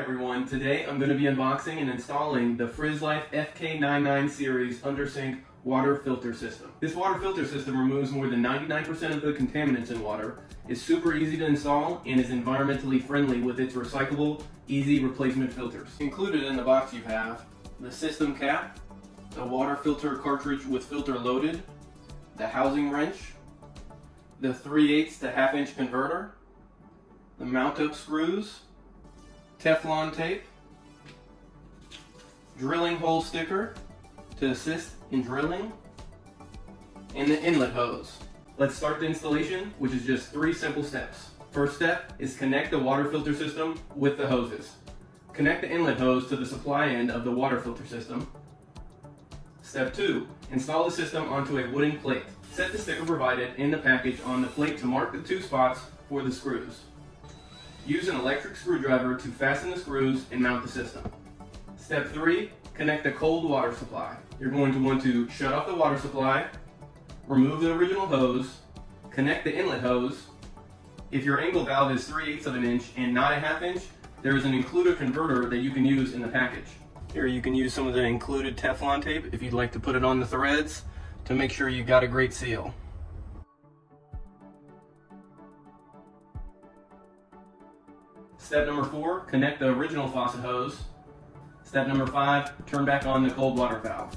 everyone, today I'm going to be unboxing and installing the Frizzlife FK99 series undersink water filter system. This water filter system removes more than 99% of the contaminants in water, is super easy to install, and is environmentally friendly with its recyclable, easy replacement filters. Included in the box you have the system cap, the water filter cartridge with filter loaded, the housing wrench, the 3/8 to 1/2 inch converter, the mount up screws, Teflon tape, drilling hole sticker to assist in drilling, and the inlet hose. Let's start the installation, which is just 3 simple steps. First step is connect the water filter system with the hoses. Connect the inlet hose to the supply end of the water filter system. Step 2, install the system onto a wooden plate. Set the sticker provided in the package on the plate to mark the 2 spots for the screws. Use an electric screwdriver to fasten the screws and mount the system. Step 3, connect the cold water supply. You're going to want to shut off the water supply, remove the original hose, connect the inlet hose. If your angle valve is 3/8 of an inch and not a 1/2 inch, there is an included converter that you can use in the package. Here you can use some of the included Teflon tape if you'd like to put it on the threads to make sure you got a great seal. Step number 4, connect the original faucet hose. Step number 5, turn back on the cold water valve.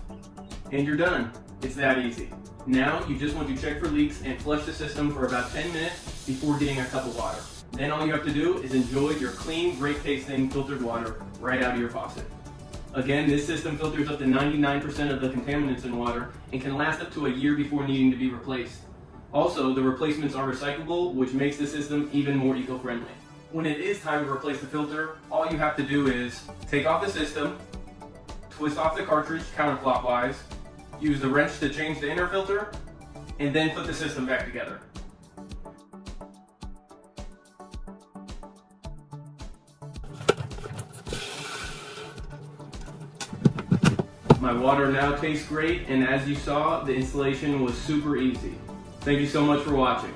And you're done. It's that easy. Now you just want to check for leaks and flush the system for about 10 minutes before getting a cup of water. Then all you have to do is enjoy your clean, great tasting filtered water right out of your faucet. Again, this system filters up to 99% of the contaminants in water and can last up to a year before needing to be replaced. Also, the replacements are recyclable, which makes the system even more eco-friendly. When it is time to replace the filter, all you have to do is take off the system, twist off the cartridge counterclockwise, use the wrench to change the inner filter, and then put the system back together. My water now tastes great, and as you saw, the installation was super easy. Thank you so much for watching.